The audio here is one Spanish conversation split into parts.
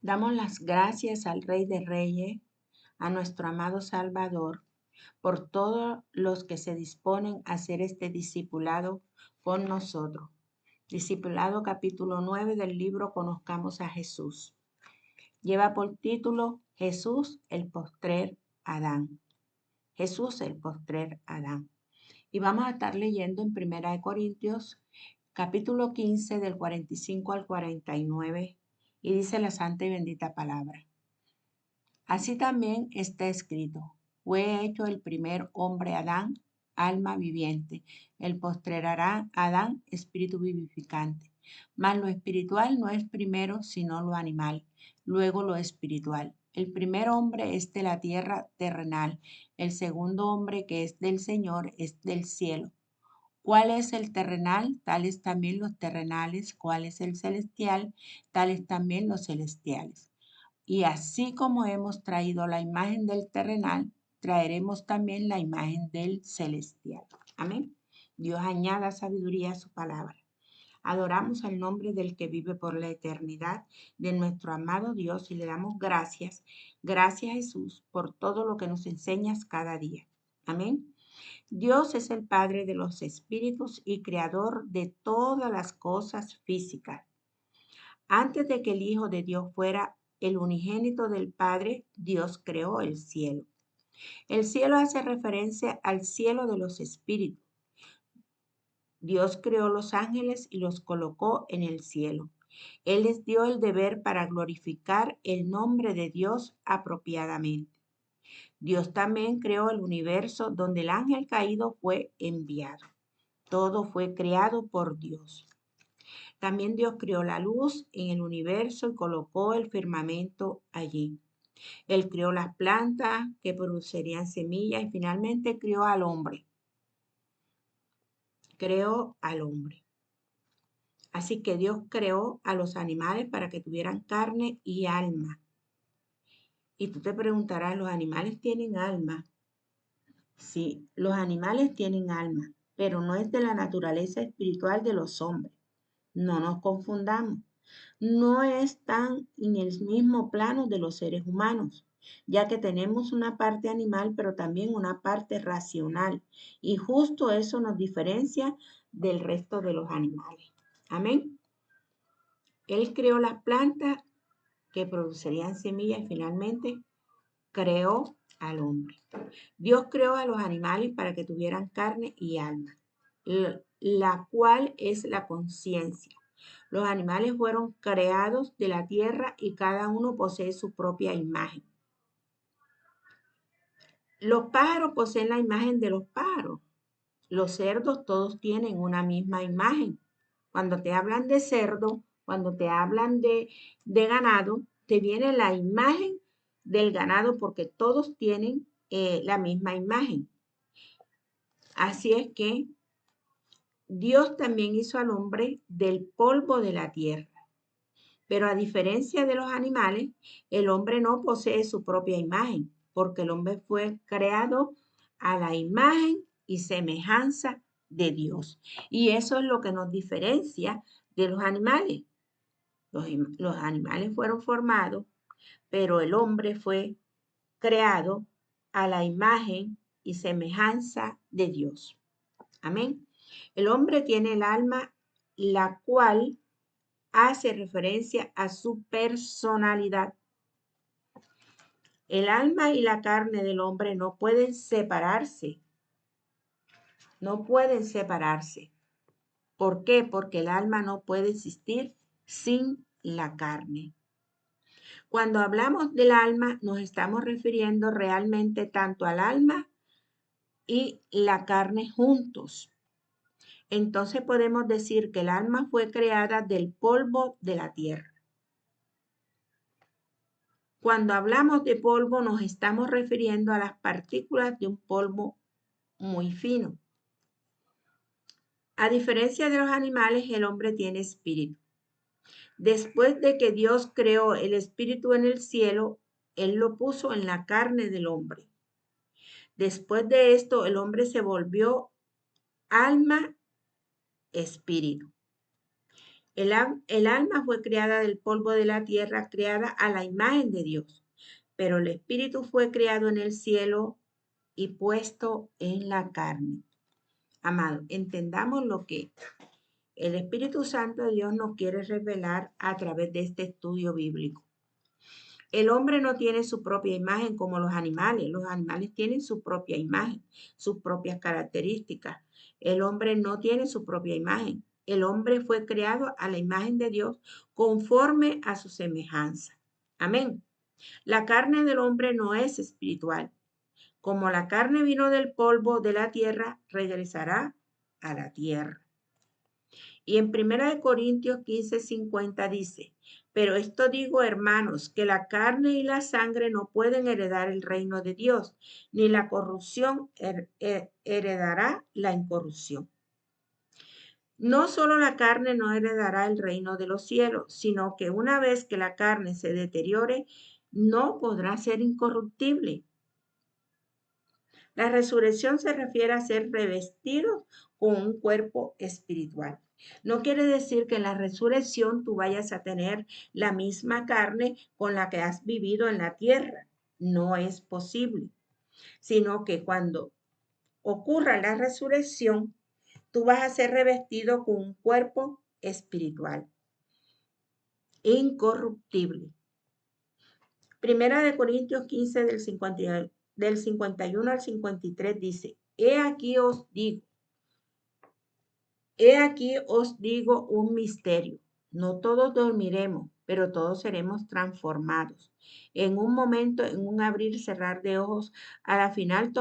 Damos las gracias al Rey de Reyes, a nuestro amado Salvador, por todos los que se disponen a hacer este discipulado con nosotros. Discipulado capítulo 9 del libro Conozcamos a Jesús. Lleva por título Jesús el postrer Adán. Jesús el postrer Adán. Y vamos a estar leyendo en 1 Corintios capítulo 15 del 45 al 49 y dice la santa y bendita palabra. Así también está escrito, fue hecho el primer hombre Adán, alma viviente, el postrer Adán, espíritu vivificante. Mas lo espiritual no es primero sino lo animal, luego lo espiritual. El primer hombre es de la tierra terrenal, el segundo hombre que es del Señor es del cielo. ¿Cuál es el terrenal? Tales también los terrenales. ¿Cuál es el celestial? Tales también los celestiales. Y así como hemos traído la imagen del terrenal, traeremos también la imagen del celestial. Amén. Dios añada sabiduría a su palabra. Adoramos al nombre del que vive por la eternidad, de nuestro amado Dios, y le damos gracias. Gracias, Jesús, por todo lo que nos enseñas cada día. Amén. Dios es el Padre de los espíritus y creador de todas las cosas físicas. Antes de que el Hijo de Dios fuera el unigénito del Padre, Dios creó el cielo. El cielo hace referencia al cielo de los espíritus. Dios creó los ángeles y los colocó en el cielo. Él les dio el deber para glorificar el nombre de Dios apropiadamente. Dios también creó el universo donde el ángel caído fue enviado. Todo fue creado por Dios. También Dios creó la luz en el universo y colocó el firmamento allí. Él creó las plantas que producirían semillas y finalmente creó al hombre. Creó al hombre. Así que Dios creó a los animales para que tuvieran carne y alma. Y tú te preguntarás, ¿los animales tienen alma? Sí, los animales tienen alma, pero no es de la naturaleza espiritual de los hombres. No nos confundamos. No están en el mismo plano de los seres humanos, ya que tenemos una parte animal, pero también una parte racional. Y justo eso nos diferencia del resto de los animales. Amén. Él creó las plantas que producirían semillas y finalmente creó al hombre. Dios creó a los animales para que tuvieran carne y alma, la cual es la conciencia. Los animales fueron creados de la tierra y cada uno posee su propia imagen. Los pájaros poseen la imagen de los pájaros. Los cerdos todos tienen una misma imagen. Cuando te hablan de cerdo, cuando te hablan de ganado, te viene la imagen del ganado porque todos tienen la misma imagen. Así es que Dios también hizo al hombre del polvo de la tierra. Pero a diferencia de los animales, el hombre no posee su propia imagen, porque el hombre fue creado a la imagen y semejanza de Dios. Y eso es lo que nos diferencia de los animales. Los animales fueron formados, pero el hombre fue creado a la imagen y semejanza de Dios. Amén. El hombre tiene el alma, la cual hace referencia a su personalidad. El alma y la carne del hombre no pueden separarse. No pueden separarse. ¿Por qué? Porque el alma no puede existir sin la carne. Cuando hablamos del alma, nos estamos refiriendo realmente tanto al alma y la carne juntos. Entonces podemos decir que el alma fue creada del polvo de la tierra. Cuando hablamos de polvo, nos estamos refiriendo a las partículas de un polvo muy fino. A diferencia de los animales, el hombre tiene espíritu. Después de que Dios creó el espíritu en el cielo, Él lo puso en la carne del hombre. Después de esto, el hombre se volvió alma, espíritu. El alma fue creada del polvo de la tierra, creada a la imagen de Dios, pero el espíritu fue creado en el cielo y puesto en la carne. Amado, entendamos lo que el Espíritu Santo de Dios nos quiere revelar a través de este estudio bíblico. El hombre no tiene su propia imagen como los animales. Los animales tienen su propia imagen, sus propias características. El hombre no tiene su propia imagen. El hombre fue creado a la imagen de Dios conforme a su semejanza. Amén. La carne del hombre no es espiritual. Como la carne vino del polvo de la tierra, regresará a la tierra. Y en 1 Corintios 15:50 dice, pero esto digo, hermanos, que la carne y la sangre no pueden heredar el reino de Dios, ni la corrupción heredará la incorrupción. No solo la carne no heredará el reino de los cielos, sino que una vez que la carne se deteriore, no podrá ser incorruptible. La resurrección se refiere a ser revestidos con un cuerpo espiritual. No quiere decir que en la resurrección tú vayas a tener la misma carne con la que has vivido en la tierra. No es posible, sino que cuando ocurra la resurrección, tú vas a ser revestido con un cuerpo espiritual, incorruptible. Primera de Corintios 15 del 51 al 53 dice, He aquí os digo un misterio. No todos dormiremos, pero todos seremos transformados. En un momento, en un abrir y cerrar de ojos, a la final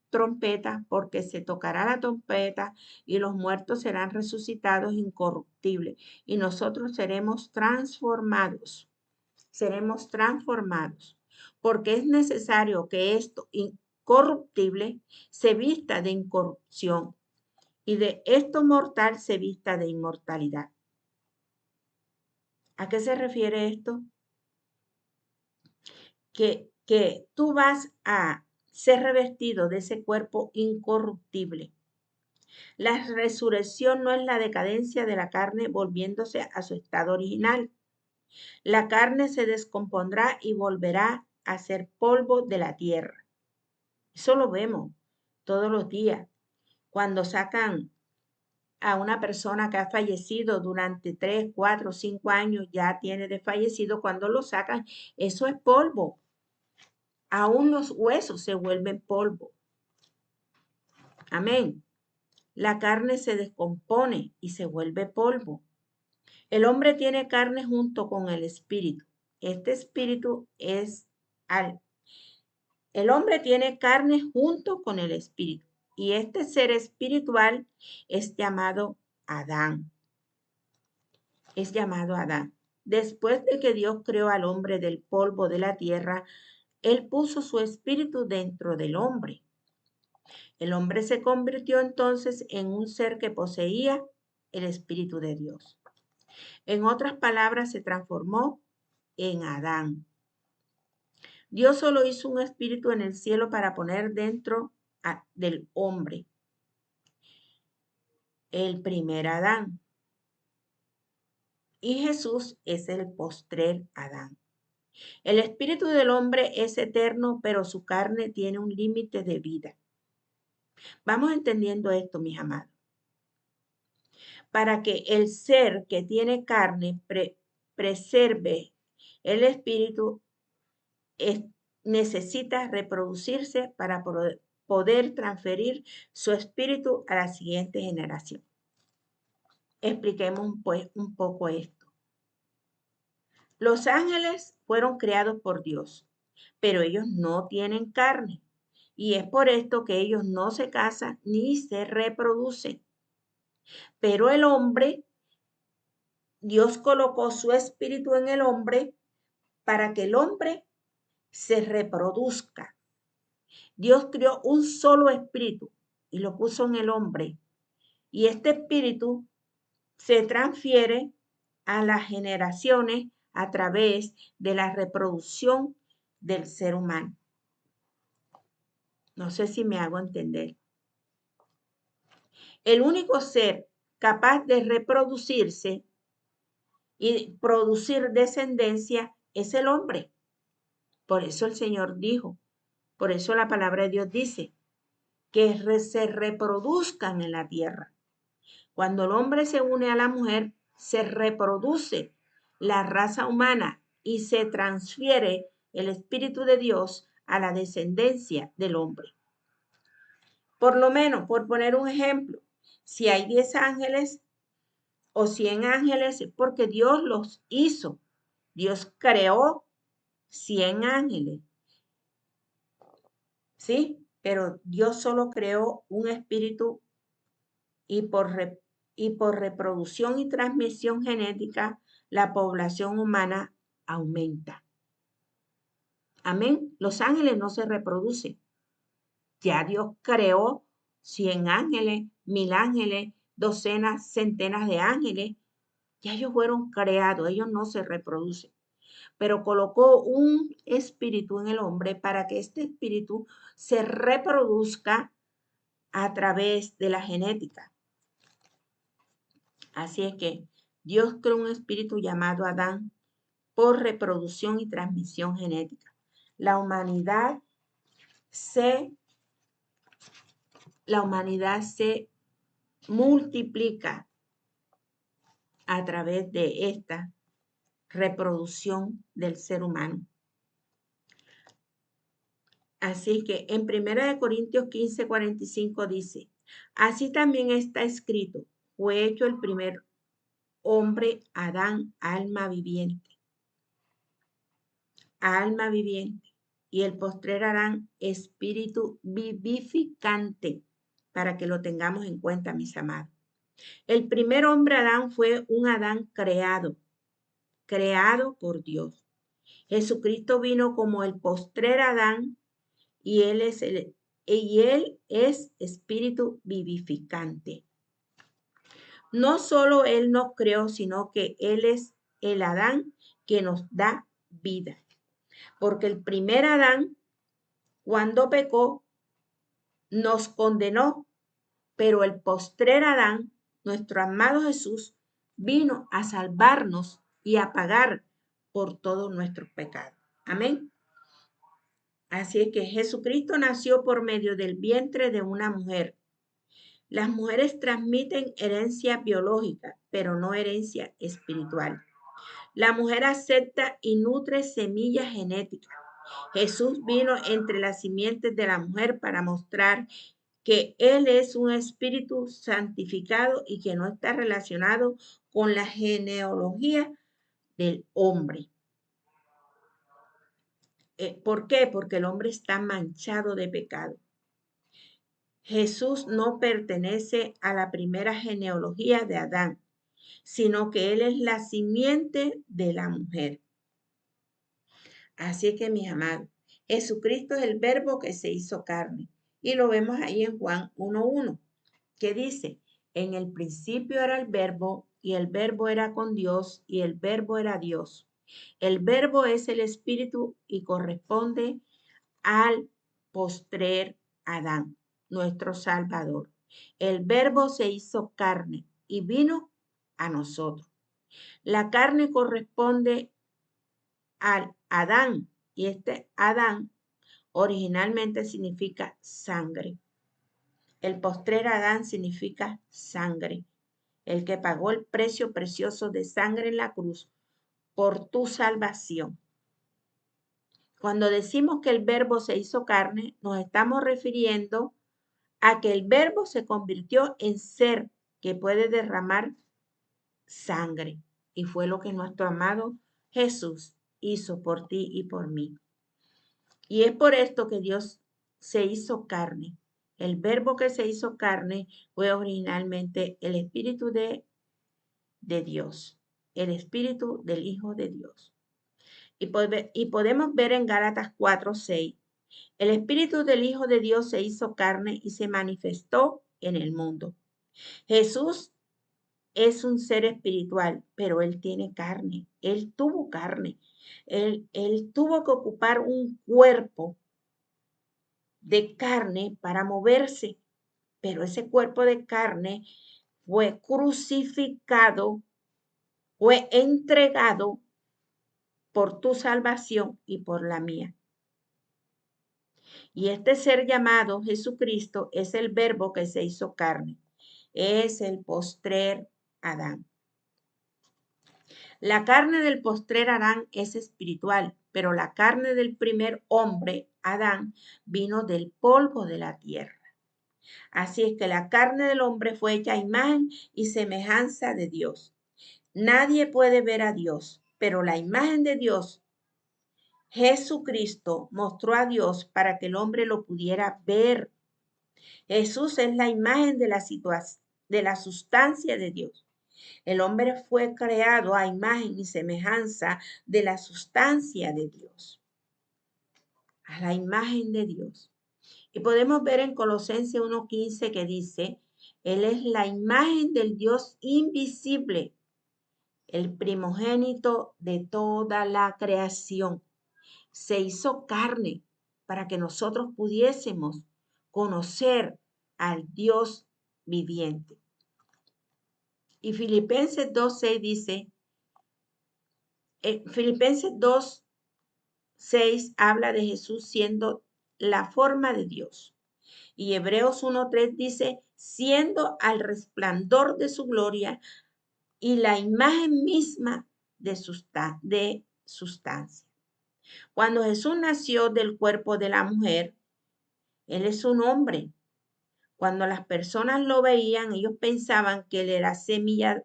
trompeta, porque se tocará la trompeta y los muertos serán resucitados incorruptibles y nosotros seremos transformados. Seremos transformados, porque es necesario que esto incorruptible se vista de incorrupción y de esto mortal se vista de inmortalidad. ¿A qué se refiere esto? Que tú vas a ser revestido de ese cuerpo incorruptible. La resurrección no es la decadencia de la carne volviéndose a su estado original. La carne se descompondrá y volverá a ser polvo de la tierra. Eso lo vemos todos los días. Cuando sacan a una persona que ha fallecido durante 3, 4, 5 años, ya tiene de fallecido, cuando lo sacan, eso es polvo. Aún los huesos se vuelven polvo. Amén. La carne se descompone y se vuelve polvo. El hombre tiene carne junto con el espíritu. Este espíritu es el hombre tiene carne junto con el espíritu. Y este ser espiritual es llamado Adán. Es llamado Adán. Después de que Dios creó al hombre del polvo de la tierra, Él puso su espíritu dentro del hombre. El hombre se convirtió entonces en un ser que poseía el espíritu de Dios. En otras palabras, se transformó en Adán. Dios solo hizo un espíritu en el cielo para poner dentro del hombre, el primer Adán. Y Jesús es el postrer Adán. El espíritu del hombre es eterno, pero su carne tiene un límite de vida. Vamos entendiendo esto, mis amados. Para que el ser que tiene carne preserve el espíritu, necesita reproducirse para poder transferir su espíritu a la siguiente generación. Expliquemos pues un poco esto. Los ángeles fueron creados por Dios, pero ellos no tienen carne. Y es por esto que ellos no se casan ni se reproducen. Pero el hombre, Dios colocó su espíritu en el hombre para que el hombre se reproduzca. Dios creó un solo espíritu y lo puso en el hombre. Y este espíritu se transfiere a las generaciones a través de la reproducción del ser humano. No sé si me hago entender. El único ser capaz de reproducirse y producir descendencia es el hombre. Por eso el Señor dijo, por eso la palabra de Dios dice, que se reproduzcan en la tierra. Cuando el hombre se une a la mujer, se reproduce la raza humana y se transfiere el Espíritu de Dios a la descendencia del hombre. Por lo menos, por poner un ejemplo, si hay 10 ángeles o 100 ángeles, es porque Dios los hizo. Dios creó 100 ángeles, ¿sí? Pero Dios solo creó un espíritu y por reproducción y transmisión genética, la población humana aumenta. Amén. Los ángeles no se reproducen. Ya Dios creó 100 ángeles, 1000 ángeles, docenas, centenas de ángeles. Ya ellos fueron creados, ellos no se reproducen. Pero colocó un espíritu en el hombre para que este espíritu se reproduzca a través de la genética. Así es que Dios creó un espíritu llamado Adán por reproducción y transmisión genética. La humanidad se multiplica a través de esta reproducción del ser humano. Así que en 1 Corintios 15:45 dice, así también está escrito, fue hecho el primer hombre, Adán, alma viviente, y el postrer Adán, espíritu vivificante, para que lo tengamos en cuenta, mis amados. El primer hombre, Adán, fue un Adán creado por Dios. Jesucristo vino como el postrer Adán y él es espíritu vivificante. No solo Él nos creó, sino que Él es el Adán que nos da vida. Porque el primer Adán, cuando pecó, nos condenó, pero el postrer Adán, nuestro amado Jesús, vino a salvarnos y a pagar por todos nuestros pecados. Amén. Así es que Jesucristo nació por medio del vientre de una mujer. Las mujeres transmiten herencia biológica, pero no herencia espiritual. La mujer acepta y nutre semilla genética. Jesús vino entre las simientes de la mujer para mostrar que Él es un espíritu santificado y que no está relacionado con la genealogía del hombre. ¿Por qué? Porque el hombre está manchado de pecado. Jesús no pertenece a la primera genealogía de Adán, sino que Él es la simiente de la mujer. Así que, mis amados, Jesucristo es el verbo que se hizo carne. Y lo vemos ahí en Juan 1:1, que dice, en el principio era el verbo, y el verbo era con Dios, y el verbo era Dios. El verbo es el espíritu y corresponde al postrer Adán, nuestro Salvador. El verbo se hizo carne y vino a nosotros. La carne corresponde al Adán y este Adán originalmente significa sangre. El postrer Adán significa sangre, el que pagó el precio precioso de sangre en la cruz por tu salvación. Cuando decimos que el verbo se hizo carne, nos estamos refiriendo a que el verbo se convirtió en ser que puede derramar sangre. Y fue lo que nuestro amado Jesús hizo por ti y por mí. Y es por esto que Dios se hizo carne. El verbo que se hizo carne fue originalmente el Espíritu de Dios, el Espíritu del Hijo de Dios. Y podemos ver en Gálatas 4:6, el Espíritu del Hijo de Dios se hizo carne y se manifestó en el mundo. Jesús es un ser espiritual, pero Él tiene carne, Él tuvo carne, Él tuvo que ocupar un cuerpo de carne para moverse, pero ese cuerpo de carne fue crucificado fue entregado por tu salvación y por la mía. Y este ser llamado Jesucristo es el verbo que se hizo carne. Es el postrer Adán. La carne del postrer Adán es espiritual, pero la carne del primer hombre, Adán, vino del polvo de la tierra. Así es que la carne del hombre fue hecha a imagen y semejanza de Dios. Nadie puede ver a Dios, pero la imagen de Dios, Jesucristo, mostró a Dios para que el hombre lo pudiera ver. Jesús es la imagen de la sustancia de Dios. El hombre fue creado a imagen y semejanza de la sustancia de Dios, a la imagen de Dios. Y podemos ver en Colosenses 1:15 que dice, Él es la imagen del Dios invisible, el primogénito de toda la creación. Se hizo carne para que nosotros pudiésemos conocer al Dios viviente. Y Filipenses 2:6 dice, Filipenses 2:6 habla de Jesús siendo la forma de Dios. Y Hebreos 1:3 dice, siendo al resplandor de su gloria y la imagen misma de sustancia. Cuando Jesús nació del cuerpo de la mujer, Él es un hombre. Cuando las personas lo veían, ellos pensaban que Él era similar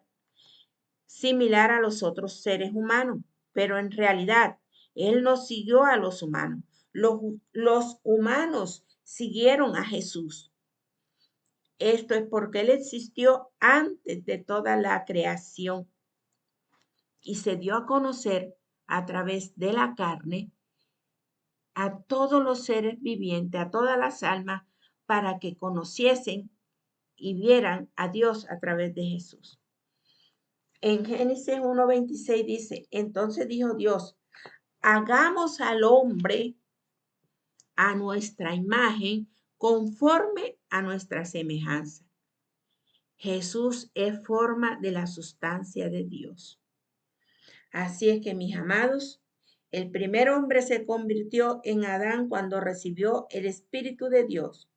a los otros seres humanos, pero en realidad Él no siguió a los humanos. Los humanos siguieron a Jesús. Esto es porque Él existió antes de toda la creación y se dio a conocer a través de la carne a todos los seres vivientes, a todas las almas, para que conociesen y vieran a Dios a través de Jesús. En Génesis 1:26 dice, entonces dijo Dios, hagamos al hombre a nuestra imagen, conforme a nuestra semejanza. Jesús es forma de la sustancia de Dios. Así es que, mis amados, el primer hombre se convirtió en Adán cuando recibió el Espíritu de Dios,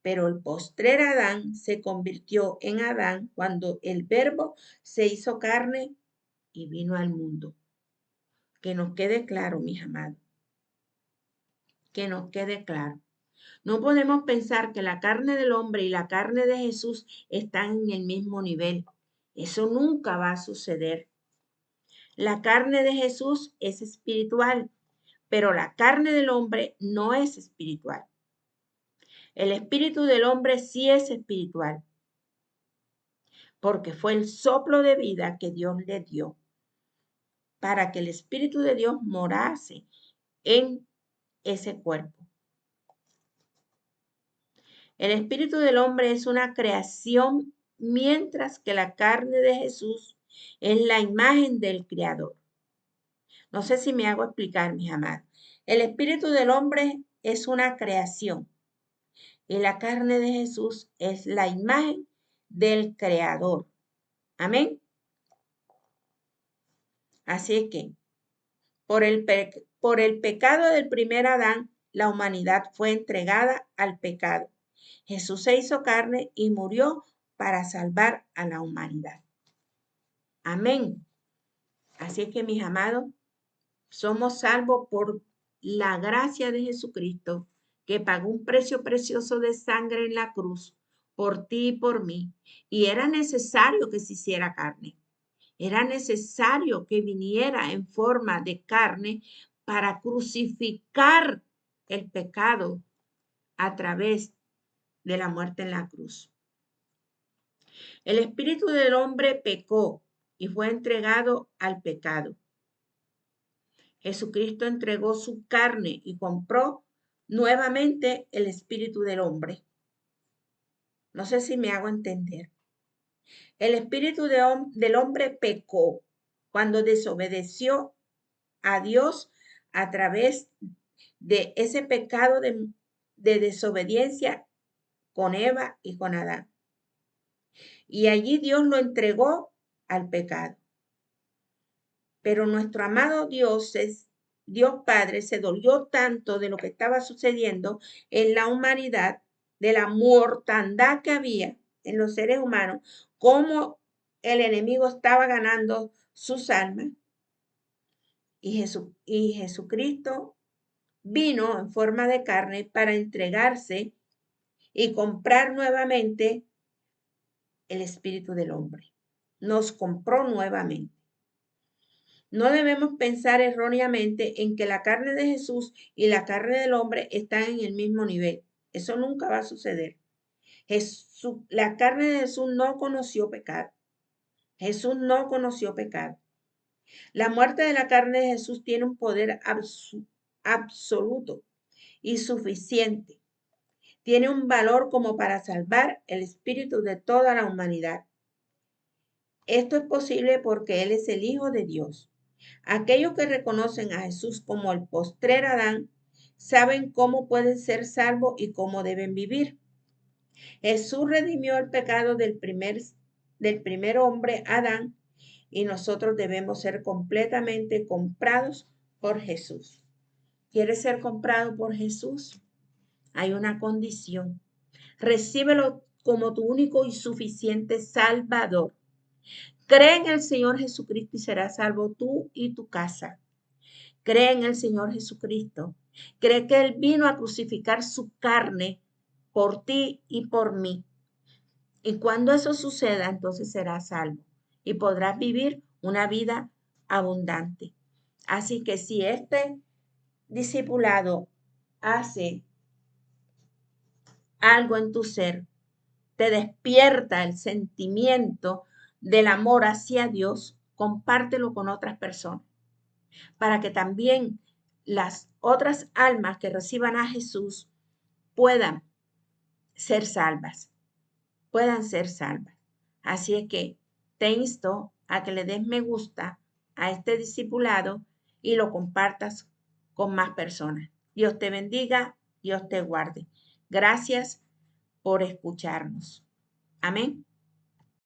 pero el postrer Adán se convirtió en Adán cuando el Verbo se hizo carne y vino al mundo. Que nos quede claro, mis amados, que nos quede claro. No podemos pensar que la carne del hombre y la carne de Jesús están en el mismo nivel. Eso nunca va a suceder. La carne de Jesús es espiritual, pero la carne del hombre no es espiritual. El espíritu del hombre sí es espiritual, porque fue el soplo de vida que Dios le dio para que el Espíritu de Dios morase en ese cuerpo. El espíritu del hombre es una creación, mientras que la carne de Jesús es la imagen del Creador. No sé si me hago explicar, mis amados. El espíritu del hombre es una creación y la carne de Jesús es la imagen del Creador. Amén. Así es que por el pecado del primer Adán, la humanidad fue entregada al pecado. Jesús se hizo carne y murió para salvar a la humanidad. Amén. Así es que, mis amados, somos salvos por la gracia de Jesucristo, que pagó un precio precioso de sangre en la cruz por ti y por mí. Y era necesario que se hiciera carne. Era necesario que viniera en forma de carne para crucificar el pecado a través de la muerte en la cruz. El espíritu del hombre pecó y fue entregado al pecado. Jesucristo entregó su carne y compró nuevamente el espíritu del hombre. No sé si me hago entender. El espíritu del hombre pecó cuando desobedeció a Dios a través de ese pecado de desobediencia con Eva y con Adán. Y allí Dios lo entregó al pecado. Pero nuestro amado Dios Padre se dolió tanto de lo que estaba sucediendo en la humanidad, de la mortandad que había en los seres humanos, cómo el enemigo estaba ganando sus almas. Y Jesucristo vino en forma de carne para entregarse y comprar nuevamente el espíritu del hombre. Nos compró nuevamente. No debemos pensar erróneamente en que la carne de Jesús y la carne del hombre están en el mismo nivel. Eso nunca va a suceder. La carne de Jesús no conoció pecado. Jesús no conoció pecado. La muerte de la carne de Jesús tiene un poder absoluto y suficiente. Tiene un valor como para salvar el espíritu de toda la humanidad. Esto es posible porque Él es el Hijo de Dios. Aquellos que reconocen a Jesús como el postrer Adán saben cómo pueden ser salvos y cómo deben vivir. Jesús redimió el pecado del primer hombre, Adán, y nosotros debemos ser completamente comprados por Jesús. ¿Quieres ser comprado por Jesús? Hay una condición. Recíbelo como tu único y suficiente Salvador. Cree en el Señor Jesucristo y serás salvo tú y tu casa. Cree en el Señor Jesucristo. Cree que Él vino a crucificar su carne por ti y por mí. Y cuando eso suceda, entonces serás salvo y podrás vivir una vida abundante. Así que si este discipulado hace algo en tu ser, te despierta el sentimiento del amor hacia Dios, compártelo con otras personas para que también las otras almas que reciban a Jesús puedan ser salvas, puedan ser salvas. Así es que te insto a que le des me gusta a este discipulado y lo compartas con más personas. Dios te bendiga, Dios te guarde. Gracias por escucharnos. Amén.